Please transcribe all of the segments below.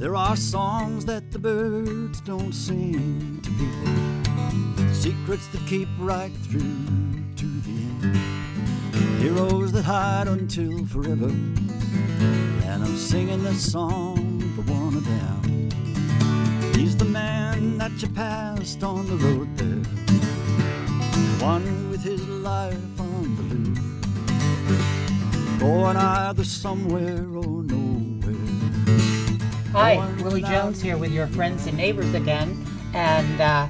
There are songs that the birds don't sing to people, secrets that keep right through to the end, heroes that hide until forever, and I'm singing this song for one of them. He's the man that you passed on the road there, the one with his life on the loose, going either somewhere or nowhere. Hi, Willie Jones here with your friends and neighbors again, and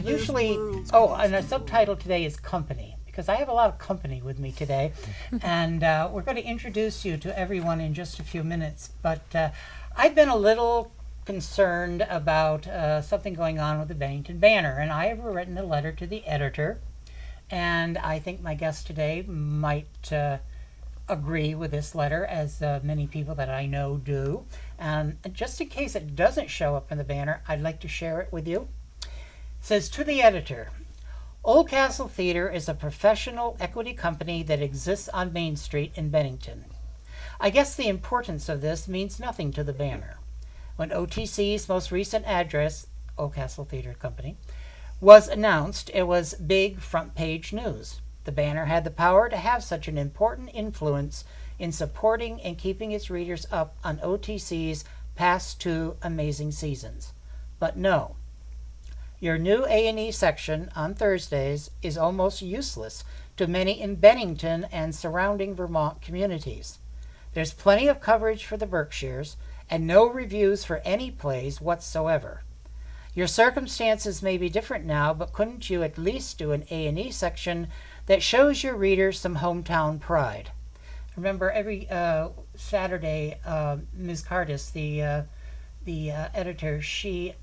usually, and the subtitle today is Company, because I have a lot of company with me today, and we're going to introduce you to everyone in just a few minutes, but I've been a little concerned about something going on with the Bennington Banner, and I have written a letter to the editor, and I think my guest today might agree with this letter, as many people that I know do. And just in case it doesn't show up in the banner, I'd like to share it with you. It says, to the editor, Oldcastle Theater is a professional equity company that exists on Main Street in Bennington. I guess the importance of this means nothing to the banner. When OTC's most recent address, Oldcastle Theater Company, was announced, it was big front page news. The banner had the power to have such an important influence in supporting and keeping its readers up on OTC's past 2 amazing seasons. But no, your new A&E section on Thursdays is almost useless to many in Bennington and surrounding Vermont communities. There's plenty of coverage for the Berkshires and no reviews for any plays whatsoever. Your circumstances may be different now, but couldn't you at least do an A&E section that shows your readers some hometown pride? Remember, every Saturday, Ms. Cardis, the editor, she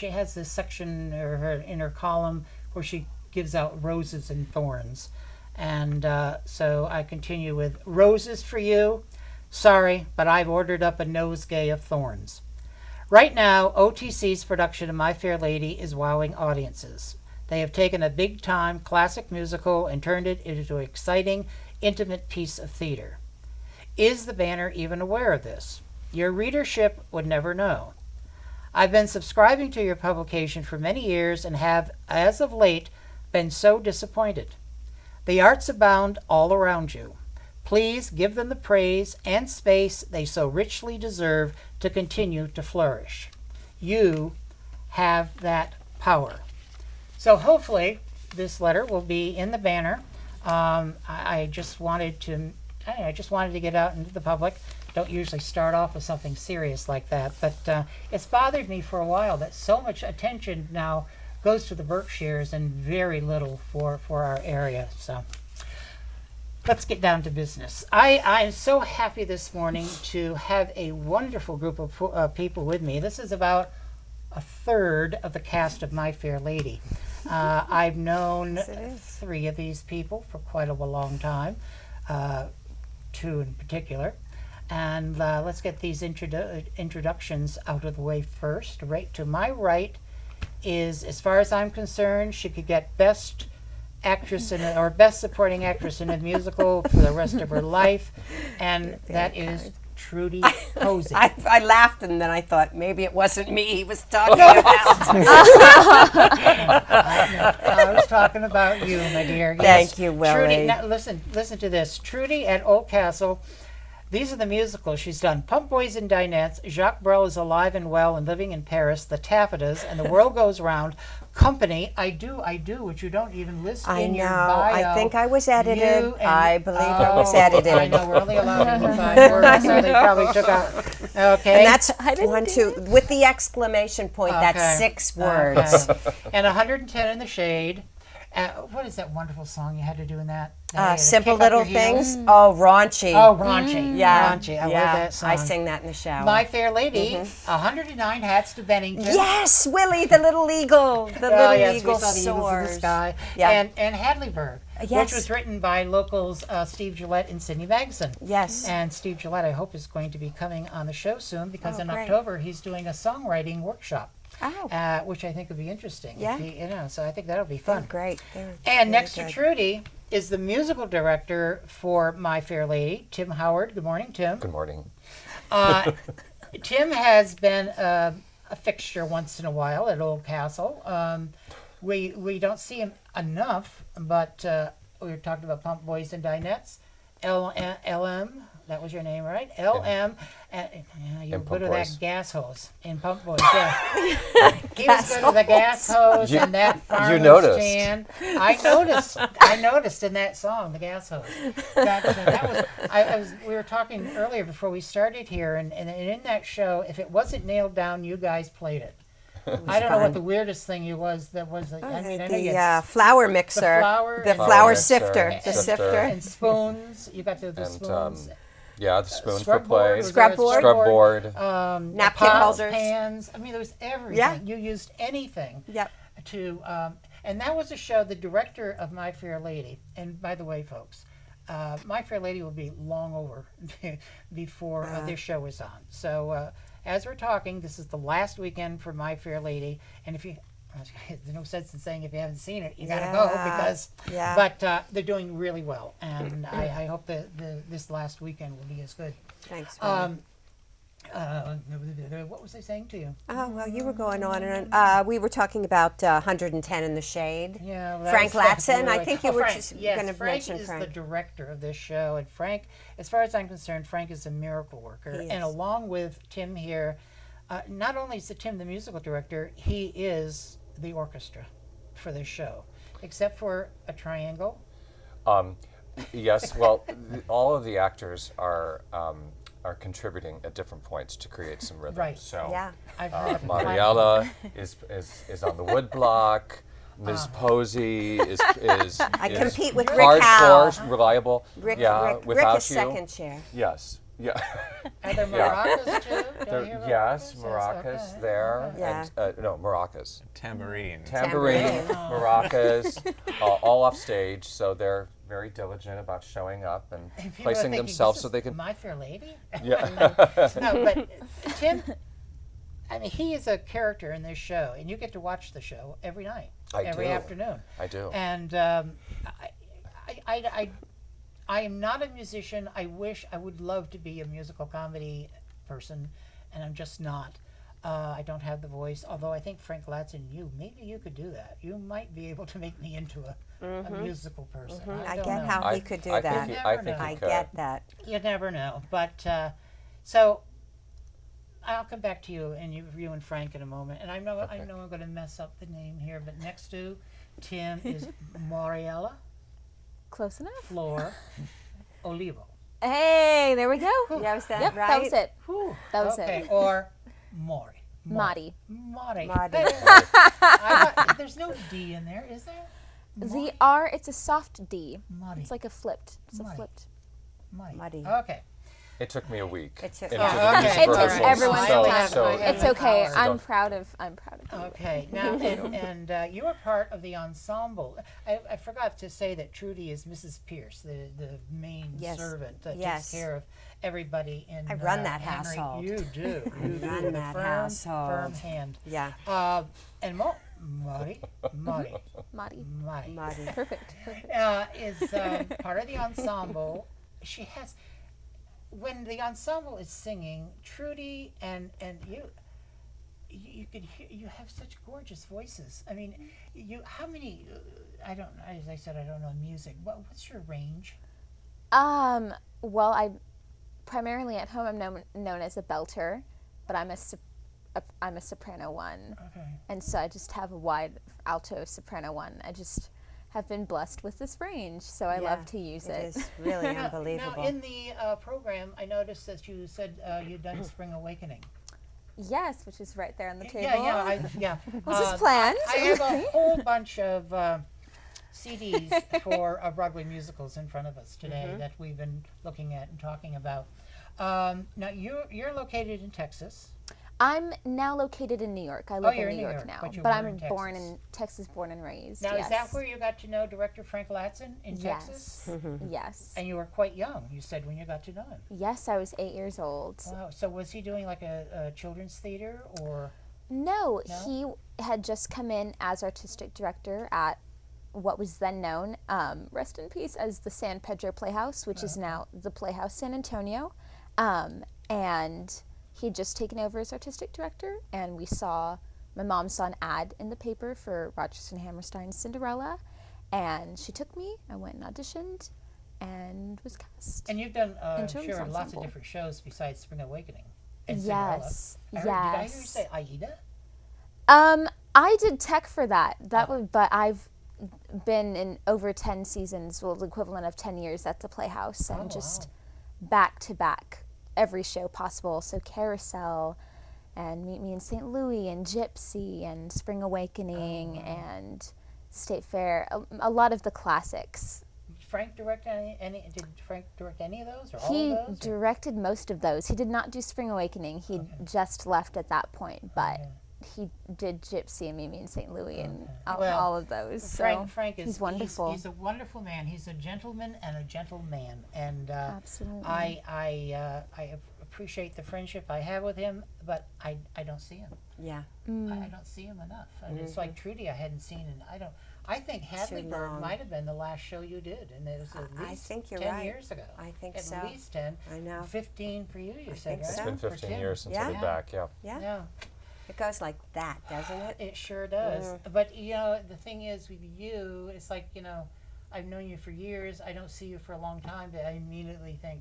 has this section in her column where she gives out roses and thorns. And so I continue with, roses for you? Sorry, but I've ordered up a nosegay of thorns. Right now, OTC's production of My Fair Lady is wowing audiences. They have taken a big-time classic musical and turned it into an exciting, intimate piece of theater. Is the banner even aware of this? Your readership would never know. I've been subscribing to your publication for many years and have, as of late, been so disappointed. The arts abound all around you. Please give them the praise and space they so richly deserve to continue to flourish. You have that power. So hopefully this letter will be in the banner. I just wanted to get out into the public. Don't usually start off with something serious like that, but it's bothered me for a while that so much attention now goes to the Berkshires and very little for our area. So let's get down to business. I'm so happy this morning to have a wonderful group of people with me. This is about a third of the cast of My Fair Lady. I've known 3 of these people for quite a long time, 2 in particular. And let's get these introductions out of the way first. Right to my right is, as far as I'm concerned, she could get Best Actress or Best Supporting Actress in a Musical for the rest of her life, and that is Trudy Posey. I laughed, and then I thought maybe it wasn't me he was talking about. I was talking about you, my dear. Yes. Thank you, Willie. Trudy, now listen to this. Trudy at Oldcastle. These are the musicals she's done. Pump Boys and Dinettes, Jacques Brel is alive and well and living in Paris, The Taffetas, and The World Goes Round. Company, I do, which you don't even list in your bio. I think I was edited. I believe I was edited. I know, we're only allowed 85 words, so they probably took out. Okay. And that's 1, 2, with the exclamation point, that's 6 words. Okay. And 110 in the Shade. What is that wonderful song you had to do in that? Simple Little Things. Oh, Raunchy. Oh, Raunchy. Yeah. Raunchy. I love that song. I sing that in the shower. My Fair Lady, 109 Hats to Bennington. Yes, Willie, the little eagle. The little eagle we saw the Eagles in the Sky. Yeah. And Hadleyburg, which was written by locals Steve Gillette and Sidney Magson. Yes. And Steve Gillette, I hope, is going to be coming on the show soon, because in great. October he's doing a songwriting workshop. Oh. Which I think would be interesting. Yeah. So I think that'll be fun. Oh, great. And next to Trudy is the musical director for My Fair Lady, Tim Howard. Good morning, Tim. Good morning. Tim has been a fixture once in a while at Old Castle. We don't see him enough, but we were talking about Pump Boys and Dinettes. LM, that was your name, right? LM, and you were good at that gas hose in Pump Boys. Yeah. He was good at the gas hose and that farmer's stand. I noticed in that song, the gas hose. That was. We were talking earlier before we started here, and in that show, if it wasn't nailed down, you guys played it. I don't know what the weirdest thing was. I know the flour mixer, the flour sifter, the sifter, and spoons. You got the spoons. The spoons were played. Scrub board. Napkin holders, pans. I mean, there was everything. Yeah. You used anything. Yep. And that was a show. The director of My Fair Lady. And by the way, folks, My Fair Lady will be long over before this show is on. So. As we're talking, this is the last weekend for My Fair Lady, and if you, there's no sense in saying if you haven't seen it, you gotta go because. Yeah. But they're doing really well, and I hope that this last weekend will be as good. Thanks. What was I saying to you? Oh well, you were going on and on. We were talking about 110 in the Shade. Yeah, well, Frank Latson. I think you were just going to mention Frank. Frank. Is the director of this show, and Frank, as far as I'm concerned, Frank is a miracle worker. And along with Tim here, not only is Tim the musical director, he is the orchestra for this show, except for a triangle. Yes. Well, all of the actors are contributing at different points to create some rhythm. Right. So, I've heard Mariella is on the wood block. Ms. Posey is I compete with Rick hardcore, reliable. Rick without is second chair. Yes. Yeah. Are there maracas too? Yes, maracas there. Yeah. And, no, maracas. Tambourine, maracas, all off stage. So they're very diligent about showing up and placing themselves so they can. My Fair Lady. Yeah. No, but Tim. I mean, he is a character in this show, and you get to watch the show every night, every afternoon. I do. And I am not a musician. I would love to be a musical comedy person, and I'm just not. I don't have the voice, although I think Frank Latson, maybe you could do that. You might be able to make me into a musical person. I get how he could do that. I get that. You never know. But so I'll come back to you and you and Frank in a moment. And I know I'm going to mess up the name here, but next to Tim is Mariella. Close enough. Flor Olivo. Hey, there we go. Yeah, was that Yep, right? that was it. Whew. That was okay. it. Or Maury. Madi. There's no D in there, is there? The R, it's a soft D. Muddy. It's like a flipped. It's Muddy. a flipped. Muddy. Okay. It took me a week. It took into okay. the music It takes rehearsals, everyone time. so It's okay. I'm proud of you. Okay. Now, and you are part of the ensemble. I forgot to say that Trudy is Mrs. Pierce, the main servant that takes care of everybody in. I run that Henry. household. You do. You run do. that firm household. hand. Yeah. And Mari. Perfect. Is part of the ensemble. She has. When the ensemble is singing, Trudy and you could hear, you have such gorgeous voices. I mean, how many? I don't. As I said, I don't know music. What's your range? Well, I primarily at home I'm known as a belter, but I'm a soprano one. Okay. And so I just have a wide alto soprano one. I just have been blessed with this range, so I love to use it. It is really unbelievable. Now, in the program, I noticed that you said you'd done Spring Awakening. Yes, which is right there on the table. Yeah. Was this planned? I have a whole bunch of CDs for Broadway musicals in front of us today that we've been looking at and talking about. Now, you're located in Texas. I'm now located in New York. I live in New York now, but I'm born in Texas, born and raised. Now, is that where you got to know director Frank Latson in Texas? Yes. And you were quite young, you said, when you got to know him. Yes, I was 8 years old. Wow. So was he doing like a children's theater or? No, he had just come in as artistic director at what was then known, rest in peace, as the San Pedro Playhouse, which is now the Playhouse San Antonio. And He had just taken over as artistic director, and my mom saw an ad in the paper for Rodgers and Hammerstein's Cinderella, and she took me. I went and auditioned, and was cast. And you've done, in sure, children's lots of ensemble. different shows besides Spring Awakening. And Cinderella. Yes, Did I hear you yes. say Aida? I did tech for that. But I've been in over 10 seasons, well, the equivalent of 10 years at the Playhouse, and just back to back every show possible. So Carousel, and Meet Me in St. Louis, and Gypsy, and Spring Awakening, and State Fair. A lot of the classics. Frank direct did Frank direct any of those or all He of those? directed most of those. He did not do Spring Awakening. He just left at that point, but he did Gypsy and Meet Me in St. Louis and all of those. So Frank is he's wonderful. He's a wonderful man. He's a gentleman and a gentleman, and Absolutely. I appreciate the friendship I have with him, but I don't see him. Yeah. I don't see him enough. And it's like Trudy I hadn't seen, and I think Hadleyburg long. might have been the last show you did, and it was at least I think you're 10 right. years ago. I think at so. At least 10. I know. 15 for you, said, think right? so. It's been For 15 Tim. years since Yeah. I've been back, yeah. Yeah. Yeah. It goes like that, doesn't it? It sure does. But, the thing is with you, it's like, I've known you for years. I don't see you for a long time, but I immediately think,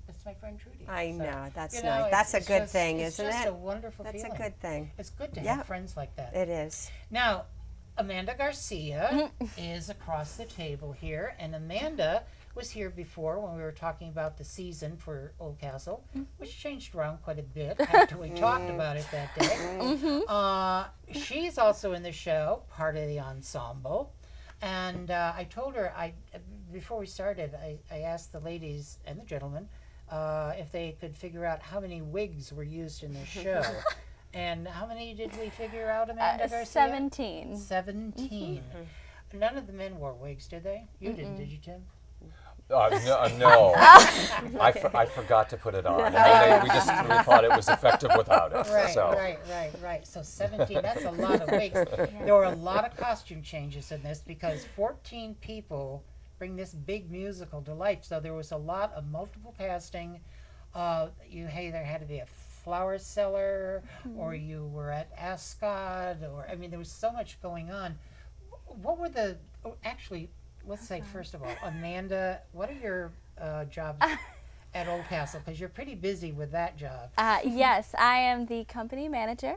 that's my friend Trudy. I So, know. That's you nice. know, That's a it's good just- thing, it's isn't just it? a wonderful That's feeling. a good thing. It's good to Yeah. have friends like that. It is. Now, Amanda Garcia is across the table here, and Amanda was here before when we were talking about the season for Oldcastle, which changed around quite a bit after we talked about it that day. She's also in the show, part of the ensemble, and I told her, before we started, I asked the ladies and the gentlemen if they could figure out how many wigs were used in the show. And how many did we figure out, Amanda Garcia? 17. 17. None of the men wore wigs, did they? You didn't, did you, Tim? No. I forgot to put it on. And then we thought it was effective without it. Right, so. right. So 17, that's a lot of wigs. There were a lot of costume changes in this because 14 people bring this big musical to life. So there was a lot of multiple casting. You either had to be a flower seller or you were at Ascot, or there was so much going on. What were actually, let's say first of all, Amanda, what are your jobs at Oldcastle? Because you're pretty busy with that job. Yes, I am the company manager,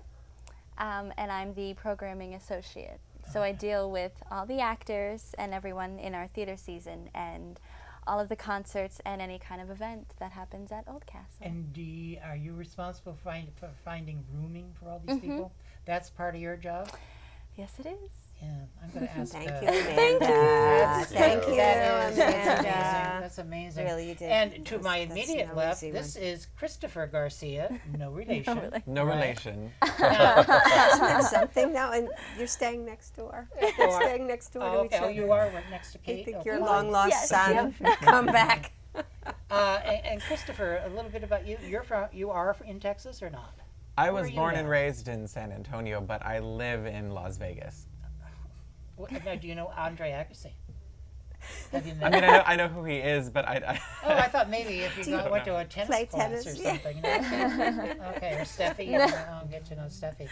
and I'm the programming associate. So I deal with all the actors and everyone in our theater season and all of the concerts and any kind of event that happens at Oldcastle. And are you responsible for finding rooming for all these people? That's part of your job? Yes, it is. Yeah, I'm going to ask. Thank you, Amanda. Thank you, That's amazing. Amanda. That's amazing. Really, you did. And to my That's immediate no left, easy this is Christopher Garcia, no relation. No Right. relation. That's something now, and you're staying next door. You're door. staying next door to Oh, each okay. Oh, other. you are right next to I Kate. think Okay. your long lost Yes, son come back. And Christopher, a little bit about you. You are in Texas or not? I Where was are you born now? and raised in San Antonio, but I live in Las Vegas. Now, do you know Andre Agassi? Have you I met mean, I know who he is, but I Oh, I thought maybe if you went to a tennis play class tennis? or Yeah. something. Okay, or Steffi. I'll get to know Steffi.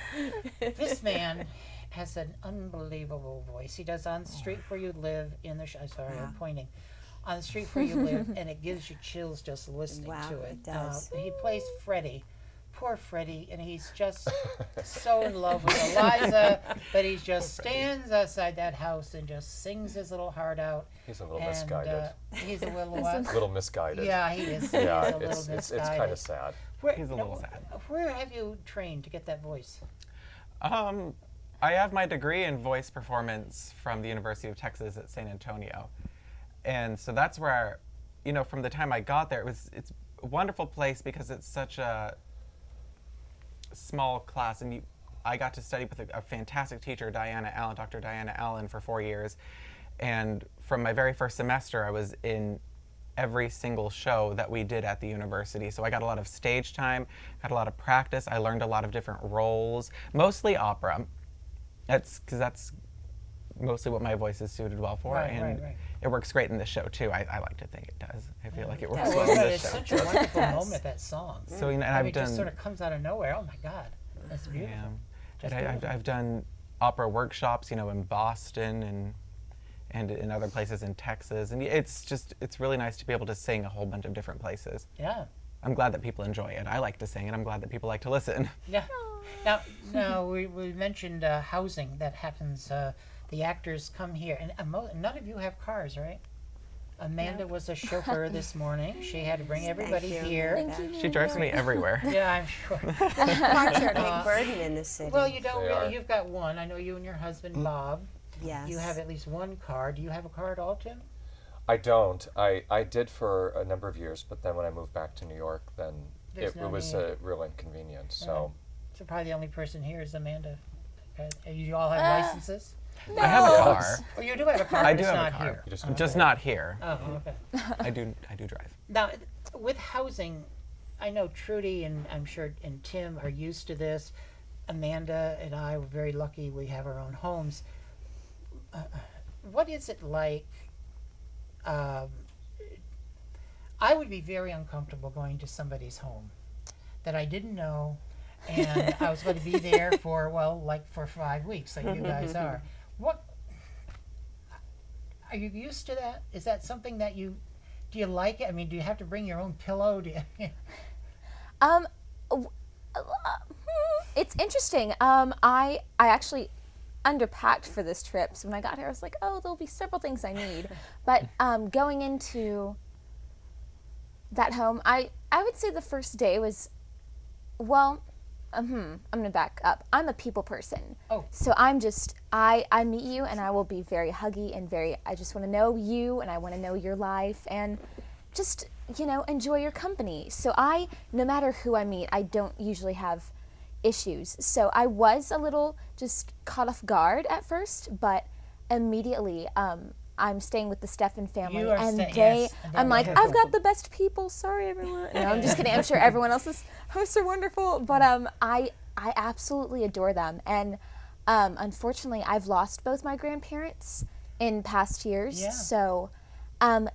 This man has an unbelievable voice. He does On the Street Where You Live in the show. Sorry, I'm pointing. On the Street Where You Live, and it gives you chills just listening Wow, to it. it does. He plays Freddie. Poor Freddie, and he's just so in love with Eliza, but he just stands outside that house and just sings his little heart out. He's a little And, misguided. He's a little what? Little misguided. Yeah, he is. He Yeah, is a little it's misguided. kind of sad. Where, He's a little sad. Where have you trained to get that voice? I have my degree in voice performance from the University of Texas at San Antonio. And so that's where, from the time I got there, it's a wonderful place because it's such a small class, and I got to study with a fantastic teacher, Dr. Diana Allen, for 4 years. And from my very first semester, I was in every single show that we did at the university. So I got a lot of stage time, got a lot of practice. I learned a lot of different roles, mostly opera. That's mostly what my voice is suited well for. Right. it works great in the show too. I like to think it does. I feel like it works Yeah. well Well, in the it's show. such a wonderful moment, that song. So and I I've mean, it done just sort of comes out of nowhere. Oh my God, that's beautiful. yeah, Just and beautiful. I've done opera workshops, in Boston and in other places in Texas, and it's really nice to be able to sing a whole bunch of different places. Yeah. I'm glad that people enjoy it. I like to sing, and I'm glad that people like to listen. Yeah. Now we mentioned housing that happens. The actors come here, and none of you have cars, right? Amanda was a chauffeur this morning. She had to bring everybody you. here. Thank She drives me everywhere. Yeah, I'm sure. Cars are a big burden in the city. Well, you don't They really. are. You've got one. I know you and your husband Bob. yes. You have at least one car. Do you have a car at all, Tim? I don't. I did for a number of years, but then when I moved back to New York, then There's it no was need. a real inconvenience. So So probably the only person here is Amanda. You all have licenses? I have a Yes. car. Oh, you do have a car, I but do it's have not a car. here. Just not here. Oh, okay. I do drive. Now, with housing, I know Trudy and I'm sure and Tim are used to this. Amanda and I were very lucky we have our own homes. What is it like? I would be very uncomfortable going to somebody's home that I didn't know, and I was going to be there for, for 5 weeks, like you guys are. What are you used to that? Is that something that do you like it? I mean, do you have to bring your own pillow? It's interesting. I actually underpacked for this trip. So when I got here, I was like, oh, there'll be several things I need. But going into that home, I would say the first day was, I'm going to back up. I'm a people person. Oh. So I meet you and I will be very huggy and I just want to know you and I want to know your life and just, enjoy your company. So no matter who I meet, I don't usually have issues. So I was a little just caught off guard at first, but immediately I'm staying with the Stefan family, You are and yes, I'm like, wonderful. I've got the best people. Sorry, everyone. No, I'm just kidding. I'm sure everyone else's hosts are wonderful, but I absolutely adore them. And unfortunately, I've lost both my grandparents in past years, Yeah. so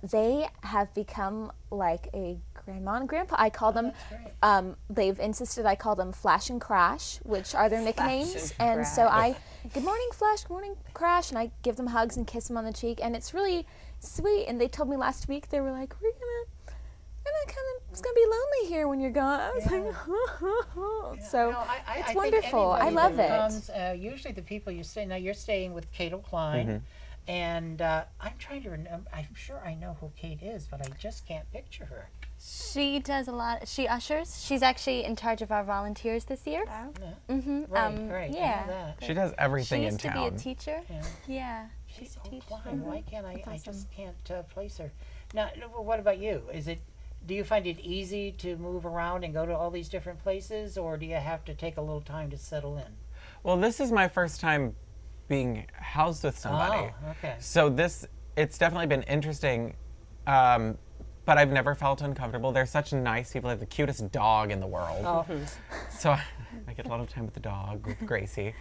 they have become like a grandma and grandpa. I call them. They've insisted I call them Flash and Crash, which are their nicknames. And so good morning, Flash, good morning, Crash, and I give them hugs and kiss them on the cheek, and it's really sweet. And they told me last week, they were like, it's gonna be lonely here when you're gone. I was like, so I it's think wonderful. I anybody love that it. comes, usually the people you stay. Now you're staying with Kate O'Klein, and I'm trying to remember. I'm sure I know who Kate is, but I just can't picture her. She does a lot. She ushers. She's actually in charge of our volunteers this year. Mm-hmm. Right, right. I know Yeah. that. She does everything She in used to town. be a teacher. Yeah. Yeah. She She's used to teach. O'Klein. Why can't I just can't place her. Now, what about you? Do you find it easy to move around and go to all these different places, or do you have to take a little time to settle in? Well, this is my first time being housed with somebody. Oh, okay. So it's definitely been interesting, but I've never felt uncomfortable. They're such nice people. They have the cutest dog in the world. Oh. So I get a lot of time with the dog, with Gracie.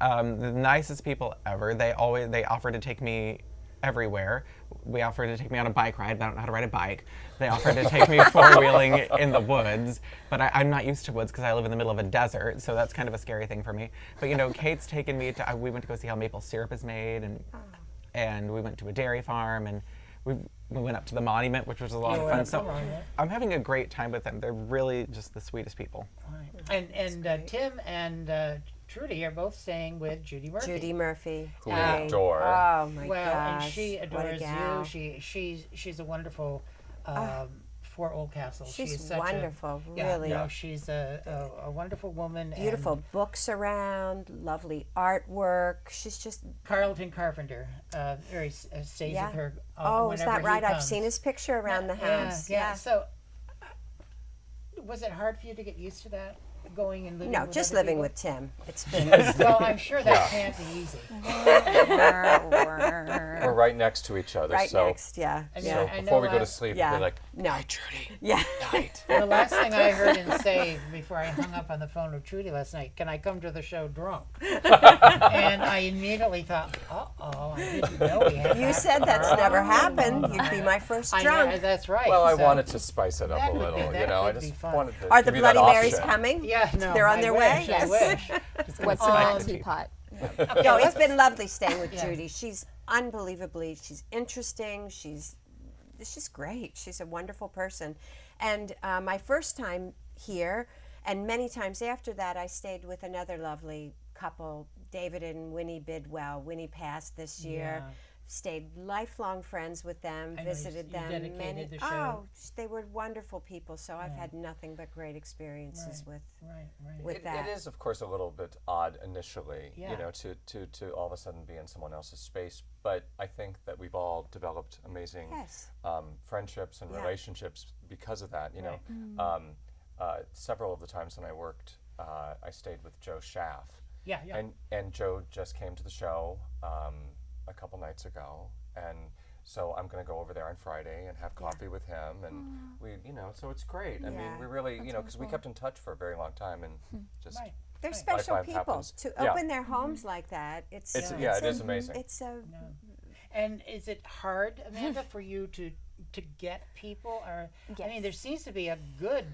The nicest people ever. They offer to take me everywhere. We offer to take me on a bike ride, but I don't know how to ride a bike. They offer to take me four-wheeling in the woods, but I'm not used to woods because I live in the middle of a desert, so that's kind of a scary thing for me. But Kate's taken me to, we went to go see how maple syrup is made, and we went to a dairy farm, and we went up to the monument, which was a lot of fun. So I'm having a great time with them. They're really just the sweetest people. Right. And Tim and Trudy are both staying with Judy Murphy. Judy Murphy. Who we adore. Oh my Well, gosh. and she what a adores gal. you. She's a wonderful for Oldcastle. She's She is such wonderful, yeah, really. No, she's a wonderful woman. Beautiful And books around, lovely artwork. She's just Carlton Carpenter stays yeah. with her. Oh, is whenever that right? he I've comes. seen his picture around the house. Yeah. So, was it hard for you to get used to that? going and living No, with just other living people? with Tim. It's been Well, I'm sure that can't be easy. We're right next to each other, right so next. Yeah. I mean, yeah. so I before know we go to last- sleep, Yeah. you're like, No. "Hi, Trudy." Yeah. Night. The last thing I heard him say before I hung up on the phone with Trudy last night, "Can I come to the show drunk?" And I immediately thought, "Uh-oh, I didn't know we had You that said that's never happened. problem." You'd be my first I know, drunk. that's right. Well, I so- wanted to spice it up That a would be- little, that you know. I could be just fun. wanted to Are the give you that Bloody Marys option. coming? Yeah, no, They're on I their wish, way? I wish. What's in Um, that teapot? No, it's been lovely staying with Yeah. Judy. She's unbelievably, she's interesting. She's great. She's a wonderful person. And my first time here, and many times after that, I stayed with another lovely couple, David and Winnie Bidwell. Winnie passed this year. Yeah. Stayed lifelong friends with them, I know you- visited you them. dedicated the show. Oh, they were wonderful people. So I've had nothing but great experiences with Right, right. with It that. is, of course, a little bit odd initially, Yeah. you know, to all of a sudden be in someone else's space. But I think that we've all developed amazing Yes. friendships and Yeah. relationships because of that. You know, several of the times when I worked, I stayed with Joe Schaff, Yeah, yeah. and Joe just came to the show a couple nights ago, and so I'm going to go over there on Friday and have coffee with him, and we, you know, so it's great. I mean, Yeah. we really, you know, because we kept in touch for a very long time, and just. Right. They're Right. special Life people happens. to Yeah. open their homes like that. It's it is amazing. It's a And is it hard, Amanda, for you to get people? Or I mean, there seems to be a good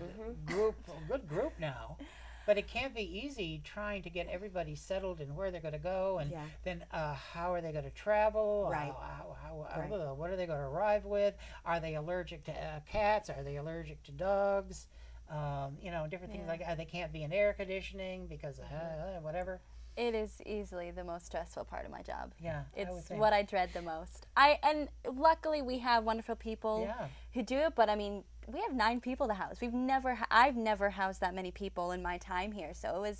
group now, but it can't be easy trying to get everybody settled in where they're going to go, and Yeah. then how are they going to travel? Right. What are they going to arrive with? Are they allergic to cats? Are they allergic to dogs? You know, different things like that. They can't be in air conditioning because whatever. It is easily the most stressful part of my job. Yeah, I would It's think. what I dread the most. And luckily we have wonderful people Yeah. who do it, but I mean, we have 9 people to house. I've never housed that many people in my time here, so it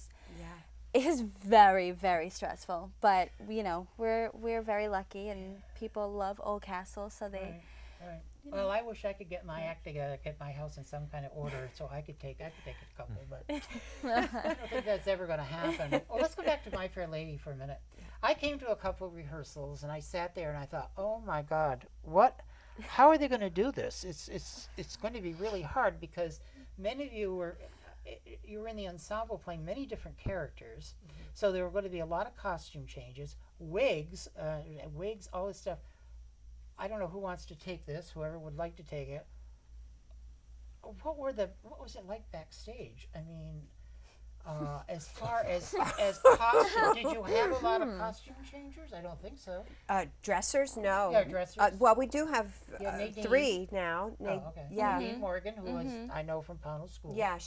is very, very stressful. But you know, we're very lucky, and people love Oldcastle, so they. Right. Well, I wish I could get my act together, get my house in some kind of order, so I could take a couple, but I don't think that's ever going to happen. Well, let's go back to My Fair Lady for a minute. I came to a couple of rehearsals, and I sat there and I thought, oh my God, how are they going to do this? It's going to be really hard because many of you were in the ensemble playing many different characters, so there were going to be a lot of costume changes, wigs, all this stuff. I don't know who wants to take this. Whoever would like to take it. What was it like backstage? I mean, as far as costume, did you have a lot of costume changers? I don't think so. dressers. No. Yeah, dressers. Well, we do have Yeah, Nadine. 3 now. Oh, okay. Yeah. Nadine Morgan, who was I know from Pownell School. Yeah,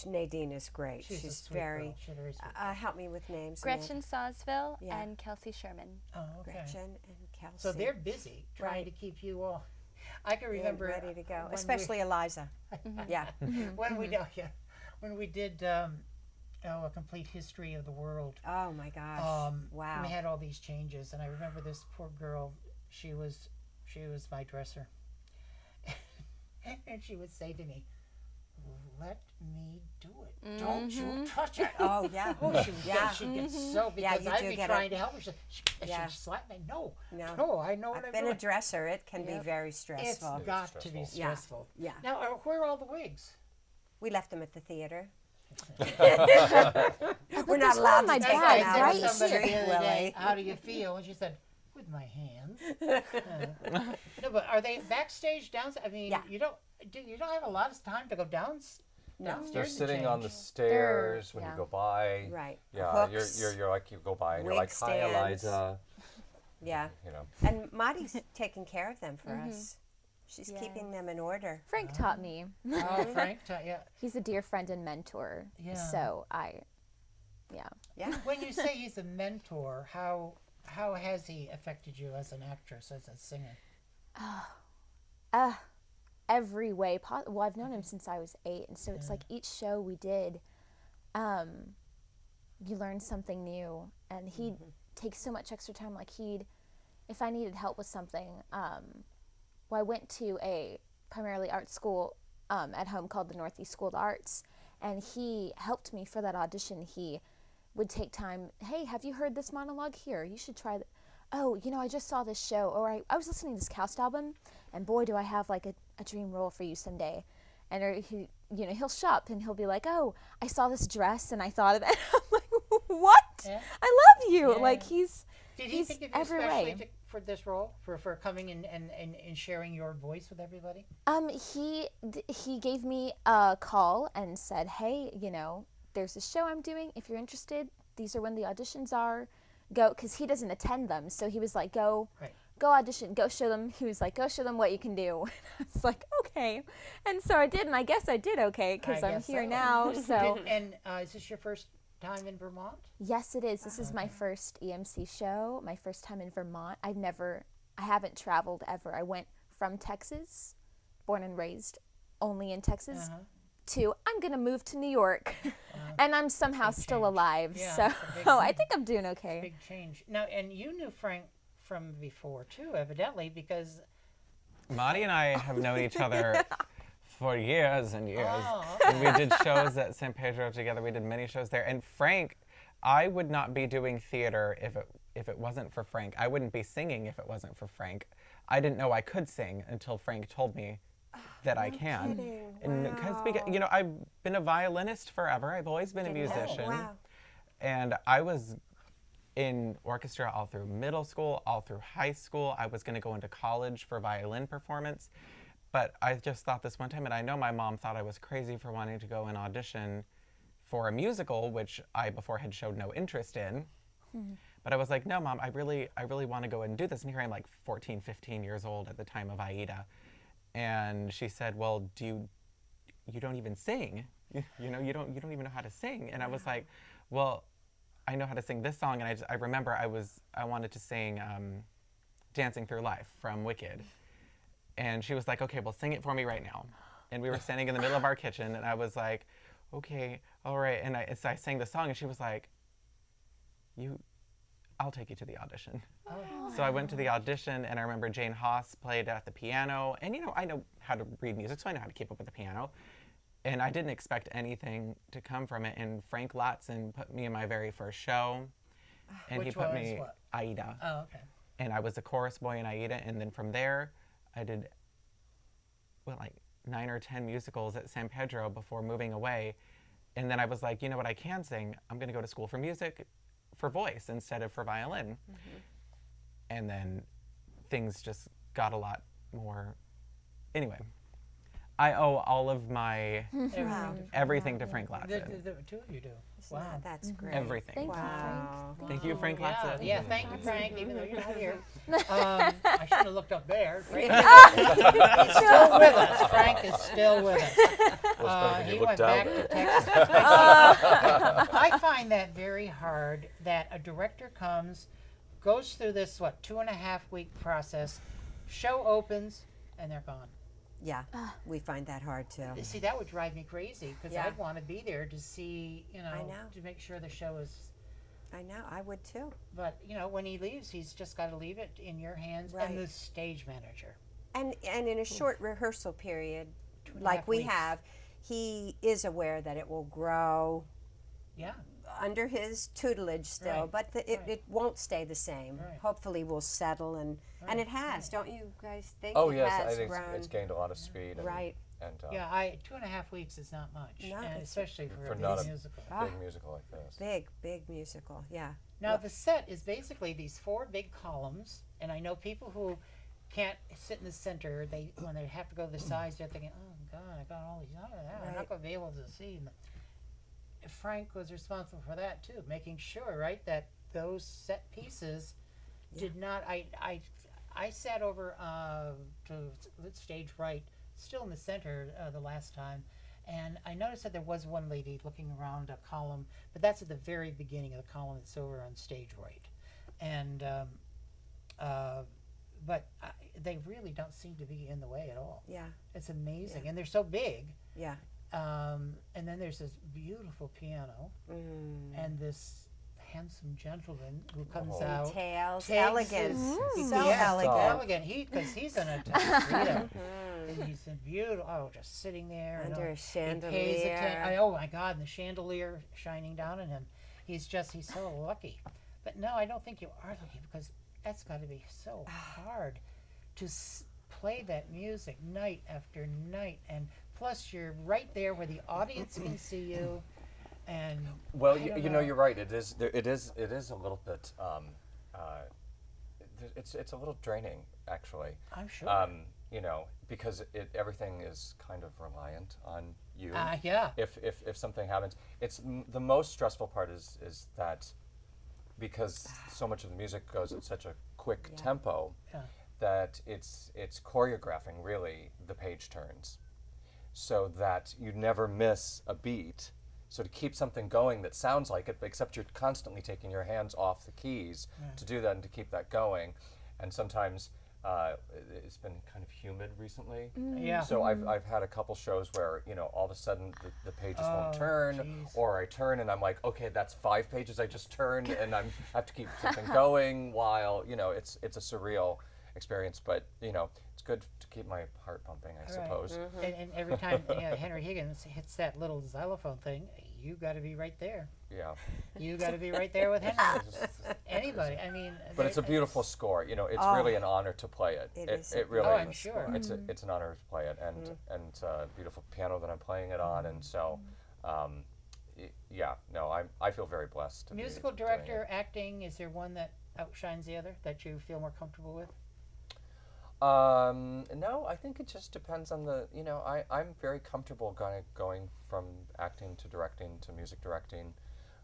Nadine is great. She's a She's sweet very. girl. She's very sweet. Help me with names. Amanda. Gretchen Sawsville Yeah. and Kelsey Sherman. Oh, okay. Gretchen and Kelsey. So they're busy trying to keep you all. I can They're remember ready to go, when especially Eliza. Yeah. when we did a complete history of the world. Oh my gosh. Wow. We had all these changes, and I remember this poor girl. She was my dresser, and she would say to me, "Let me do it. Don't you touch it." Oh yeah. Oh, she would Yeah. she'd get so Yeah, because you I'd do be get trying it. to help her. She'd Yeah. slap me. No, No. I know what I've I'm been doing. a dresser. It can be Yep. very It's stressful. got to be Yeah. stressful. Yeah. Now, where are all the wigs? We left them at the theater. We're We're not allowed my to take bag them out right on the somebody street, the other day, Willie. how do you feel? And she said, with my hands. No, but are they backstage downstairs? I mean, Yeah. you don't have a lot of time to go downstairs. They're And sitting on the change. stairs when yeah. you go by. Right. Yeah, Hooks, you're like, you go by and you're wig like, hi, stands. Eliza. Yeah. You know. And Maddie's taking care of them for us. She's keeping them in order. Frank taught me. Oh, Frank, yeah. He's a dear friend and mentor. Yeah. So Yeah. When you say he's a mentor, how has he affected you as an actress, as a singer? every way possible. Well, I've known him since I was 8, and so it's like each show we did, you learn something new, and he'd take so much extra time. Like if I needed help with something, well, I went to a primarily art school at home called the Northeast School of Arts, And he helped me for that audition. He would take time, hey, have you heard this monologue? Here, you should try that. Oh, you know, I just saw this show, or I was listening to this Cast album, and boy, do I have like a dream role for you someday. And he, you know, he'll shop and he'll be like, oh, I saw this dress and I thought of it. I'm like, what? Yeah. I love you. Yeah. Like he's Did he he's think of you every especially way. for this role, for coming in and sharing your voice with everybody? He gave me a call and said, hey, you know, there's a show I'm doing. If you're interested, these are when the auditions are. Go, because he doesn't attend them. So he was like, go audition, go show them. He was like, go show them what you can do. I was like, okay. And so I did, and I guess I did okay, because I I'm guess here so. now. So And is this your first time in Vermont? yes, it is. This is my first EMC show, my first time in Vermont. I haven't traveled ever. I went from Texas, born and raised only in Texas, to I'm going to move to New York. And I'm somehow still change. alive. Yeah, So it's a big I change. think I'm doing okay. Big change. Now, and you knew Frank from before too, evidently, because Marty and I have known each other for years and years. Oh, And we did shows at San Pedro together. We did many shows there. And Frank, I would not be doing theater if it wasn't for Frank. I wouldn't be singing if it wasn't for Frank. I didn't know I could sing until Frank told me that I can. kidding. And because you know, I've been a violinist forever. I've always been a musician. Wow. And I was in orchestra all through middle school, all through high school. I was going to go into college for violin performance. But I just thought this one time, and I know my mom thought I was crazy for wanting to go and audition for a musical, which I before had showed no interest in. But I was like, no, Mom, I really want to go and do this. And here I'm like 14, 15 years old at the time of Aida. And she said, well, you don't even sing. You know, you don't even know how to sing. And I was like, well, I know how to sing this song. And I remember I wanted to sing Dancing Through Life from Wicked. And she was like, okay, well, sing it for me right now. And we were standing in the middle of our kitchen, and I was like, okay, all right. And so I sang the song, and she was like, I'll take you to the audition. So I went to the audition, and I remember Jane Haas played at the piano. And, you know, I know how to read music, so I know how to keep up with the piano. And I didn't expect anything to come from it. And Frank Latson put me in my very first show. And he Which put was me what? Aida. Oh, okay. And I was a chorus boy in Aida. And then from there, I did, like 9 or 10 musicals at San Pedro before moving away. And then I was like, you know what, I can sing. I'm going to go to school for music, for voice instead of for violin. And then things just got a lot more. Anyway, I owe all of my everything to Frank Latson. The two of you do. Wow. Yeah, that's great. Everything. Thank you, Frank. Wow. Thank you, Frank Latson. Yeah, thank you, Frank, even though you're not here. I should have looked up there. Frank is still with us. Frank is still with us. You He looked went back down. to Texas. I find that very hard, that a director comes, goes through this, 2.5-week process, show opens, and they're gone. Yeah, we find that hard too. See, that would drive me crazy, because Yeah. I'd want to be there to see, I know. to make sure the show is. I know, I would too. But, when he leaves, he's just got to leave it in your hands Right. and the stage manager. And in a short rehearsal period, 2.5 like we weeks. have, he is aware that it will grow Yeah. under his tutelage still, Right, but it won't stay the same. Right. Hopefully we'll settle, and it has. Don't you guys think Oh it yes, has I think grown? it's gained a lot of speed. And, Right. And 2.5 weeks is not much, No, and it's- especially for a big not a musical. big musical like this. Big musical, yeah. Now, the set is basically these 4 big columns, and I know people who can't sit in the center, when they have to go to the sides, they're thinking, oh, God, I got all these, I'm Right. not going to be able to see. Frank was responsible for that, too, making sure, right, that those set pieces did not, I sat over to stage right, still in the center the last time, and I noticed that there was one lady looking around a column, but that's at the very beginning of the column that's over on stage right. And, but they really don't seem to be in the way at all. Yeah, It's amazing. And they're so big. yeah. And then there's this beautiful piano and this handsome gentleman who comes Oh. out. Tails, takes elegant. his- So yes, elegant. elegant. Because he's in a tuxedo. And he's in beautiful. Oh, just sitting there. and, Under a he pays chandelier. oh my God, and the chandelier shining down on him. He's so lucky. But no, I don't think you are lucky, because that's got to be so hard to play that music night after night, and plus you're right there where the audience can see you. And Well, I don't you know, you're right. It is a little bit. It's a little draining, actually. I'm sure. You know, because everything is kind of reliant on you. Yeah. If something happens, the most stressful part is that because so much of the music goes at such a quick tempo, Yeah. that it's choreographing really the page turns, so that you never miss a beat. So to keep something going that sounds like it, but except you're constantly taking your hands off the keys to do that and to keep that going. And sometimes it's been kind of humid recently. Yeah. So I've had a couple shows where, you know, all of a sudden the pages won't turn, geez. or I turn and I'm like, okay, that's 5 pages I just turned, and I have to keep something going while, you know, it's a surreal experience, but you know, it's good to keep my heart pumping, I suppose. And every time Henry Higgins hits that little xylophone thing, you got to be right there. Yeah. You got to be right there with Henry. Anybody. I mean. But it's a beautiful score. You know, it's really an honor to play it. It is a It really. Oh, I'm sure. It's an honor to play it, and beautiful piano that I'm playing it on, and so, yeah. No, I feel very blessed. To be Musical doing director, it. acting. Is there one that outshines the other that you feel more comfortable with? No, I think it just depends on the. You know, I'm very comfortable going from acting to directing to music directing.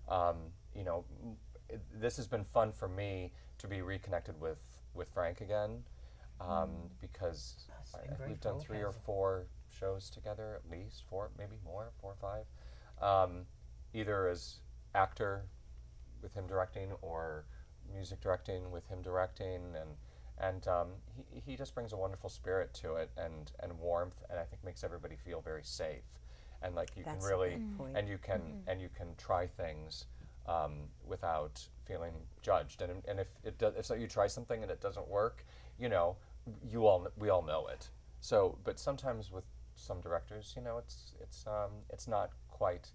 You know, this has been fun for me to be reconnected with Frank again, because That's been great we've for done both 3 or of us. 4 shows together, at least 4, maybe more, 4 or 5. Either as actor with him directing, or music directing with him directing, and he just brings a wonderful spirit to it, and warmth, and I think makes everybody feel very safe, and like you That's can a really good point. and you can try things without feeling judged, and if so you try something and it doesn't work, you know, we all know it. So, but sometimes with some directors, you know, it's not quite.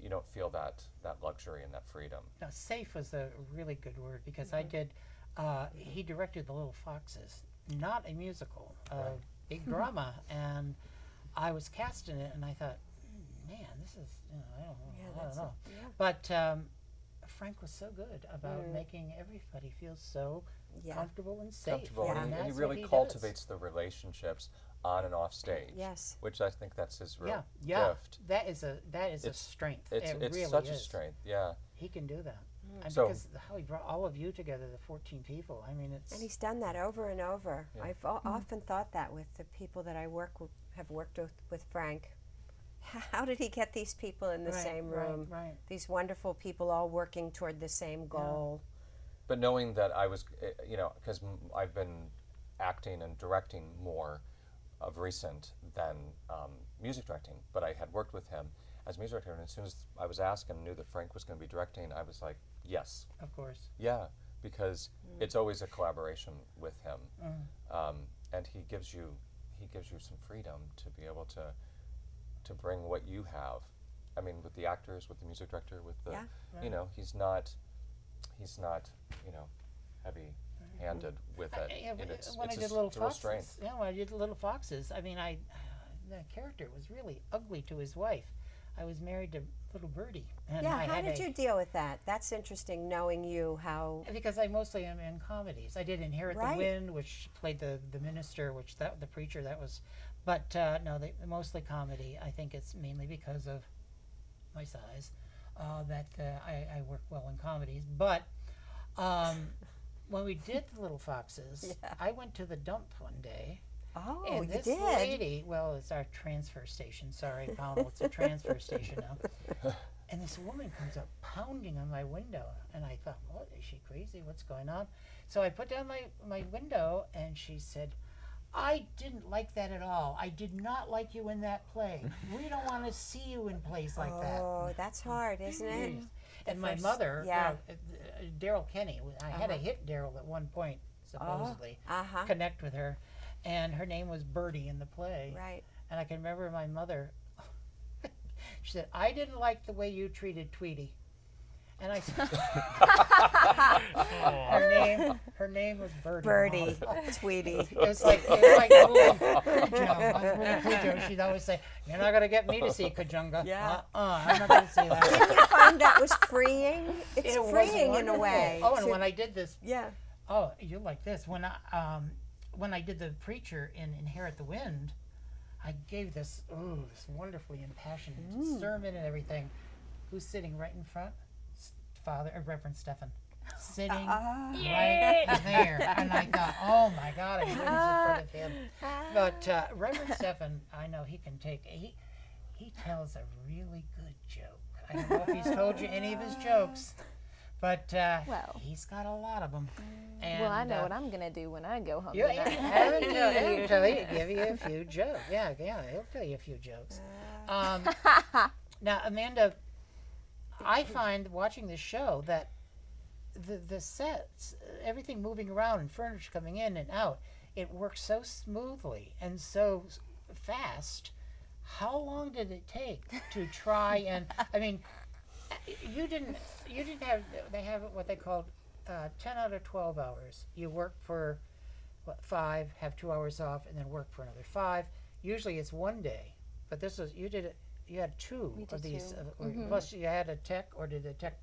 You don't feel that luxury and that freedom. Now, safe was a really good word, because I did. He directed The Little Foxes, not a musical, a big drama, and I was cast in it, and I thought, man, this is, you know, I don't know. But Frank was so good about making everybody feel so comfortable and safe. Comfortable, Yeah. and he that's what really he cultivates the relationships on and off stage. Yes. Which I think that's his real Yeah, gift. that is a strength. It's it really such is. a strength. Yeah. He can do that. And So- because how he brought all of you together, the 14 people. I mean, it's And he's done that over and over. I've often thought that with the people that I have worked with Frank. How did he get these people in the Right, same right, room? right. These wonderful people all working toward the same goal. But knowing that I was, you know, because I've been acting and directing more of recent than music directing, but I had worked with him as music director, and as soon as I was asked and knew that Frank was going to be directing, I was like, yes, of course. yeah, because it's always a collaboration with him, and he gives you some freedom to be able to bring what you have. I mean, with the actors, with the music director, with the, you know, he's not, you know, heavy-handed with it. Yeah, and it's when I it's did a Little real Foxes, strength. yeah, when I did Little Foxes, I mean, the character was really ugly to his wife. I was married to Little Birdie, and Yeah, I how had did you deal with that? That's interesting, knowing you, how... Because I mostly am in comedies. I did Inherit Right. the Wind, which played the minister, the preacher. That was, but no, mostly comedy. I think it's mainly because of my size that I work well in comedies. But when we did the Little Foxes, I went to the dump one day. Oh, And you this did? lady, well, it's our transfer station. Sorry, Powell, it's a transfer station now. And this woman comes up pounding on my window, and I thought, what, is she crazy? What's going on? So I put down my window, and she said, I didn't like that at all. I did not like you in that play. We don't want to see you in plays like that. Oh, that's hard, isn't it? And my first- mother, yeah. Daryl Kenny, I had to hit Daryl at one point, supposedly, Uh-huh. connect with her. And her name was Bertie in the play. Right. And I can remember my mother, she said, I didn't like the way you treated Tweety. And I said, her name was Bertie. Birdie, Tweety. It was like Cujo. She'd always say, "You're not gonna get me to see Kajunga. Yeah. I'm not gonna see that." Didn't you find that was freeing? It's It was freeing in a wonderful. way. Oh, and to- when I did this, yeah. oh, you like this? When I did the preacher in Inherit the Wind, I gave this wonderfully impassioned sermon and everything. Who's sitting right in front? Father Reverend Stephen. Sitting right there. And I thought, oh my God, I was in front of him. But Reverend Stephen, I know he can take, he tells a really good joke. I don't know if he's told you any of his jokes, but Well. he's got a lot of them. And, Well, I know what I'm gonna do when I go home Yeah, tonight. he'll tell you, give you a few jokes. Yeah, he'll tell you a few jokes. Now, Amanda, I find watching this show that the sets, everything moving around and furniture coming in and out, it works so smoothly and so fast. How long did it take to try and? I mean, you didn't have. They have what they called 10 out of 12 hours. You work for 5, have 2 hours off, and then work for another 5. Usually it's one day, but this was you did it. You had 2 We of did these. 2. Plus, you had a tech, or did the tech?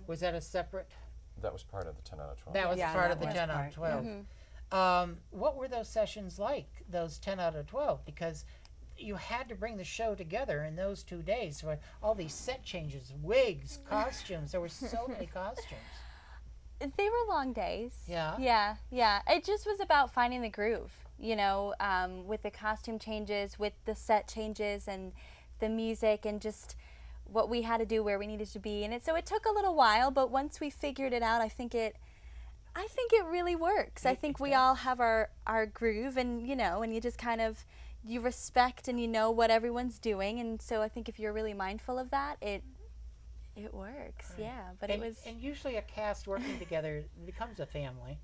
Was that a separate? That was part of the 10 out of 12. That was Yeah, part that of the was 10 out part, of 12. What were those sessions like? Those 10 out of 12, because you had to bring the show together in those 2 days. So all these set changes, wigs, costumes. There were so many costumes. They were long days. Yeah? Yeah. It just was about finding the groove, with the costume changes, with the set changes, and the music, and just what we had to do, where we needed to be. And so it took a little while, but once we figured it out, I think it really works. I think we all have our groove, and and you just kind of you respect and you know what everyone's doing, and so I think if you're really mindful of that, it works. Right. Yeah, but and, it was and usually a cast working together becomes a family.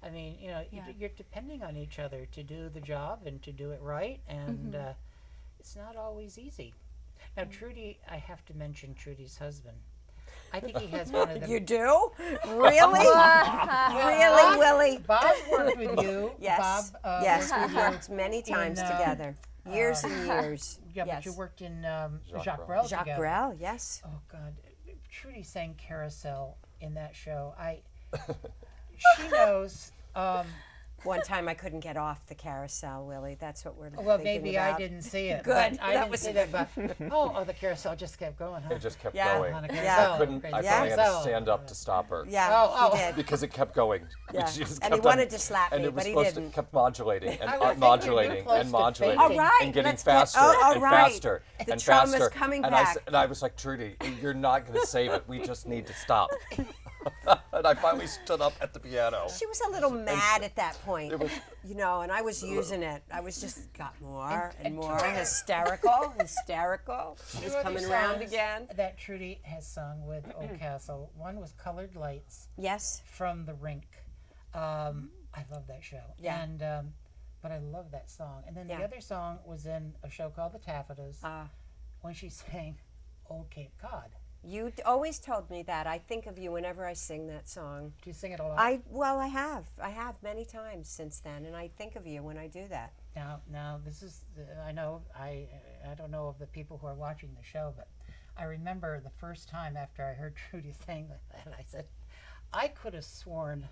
I mean, Yeah. you're depending on each other to do the job and to do it right, and it's not always easy. Now, Trudy, I have to mention Trudy's husband. I think he has one of the. You do? Really? Really, Willie? Bob worked with you. Yes. Bob, Yes, worked we've with you worked many times in, together. Years and years. Yeah, yes. but you worked in Jacques Jacques Brel. Brel Jacques together. Brel, yes. Oh God, Trudy sang Carousel in that show. She knows. One time I couldn't get off the carousel, Willie. That's what we're Well, thinking maybe about. I didn't see it. Good. But I That didn't was see that. But the carousel just kept going. Huh? It just kept Yeah. going. On a Yeah. carousel. I couldn't. I Crazy finally had to carousel. stand up to stop her. Yeah, Oh, he did. Because it kept going. Yeah. She just And he kept wanted on- to slap and me, it was but he supposed didn't. to kept modulating and I was thinking modulating you're close and to modulating fainting. All right, and getting let's get- faster all and right. faster The and trauma's faster. coming and back. and I was like, Trudy, you're not going to save it. We just need to stop. And I finally stood up at the piano. She was a little mad at that point, It was- and I was using it. I was just got more and more hysterical. It's Two other coming around songs again. That Trudy has sung with Oldcastle. One was Colored Lights Yes. from The Rink. I love that show. Yeah. And but I love that song. And then Yeah. the other song was in a show called The Taffetas when she sang Old Cape Cod. You always told me that. I think of you whenever I sing that song. Do you sing it a lot? I have. I have many times since then, and I think of you when I do that. Now this is I know I don't know of the people who are watching the show, but I remember the first time after I heard Trudy sing that, I said, I could have sworn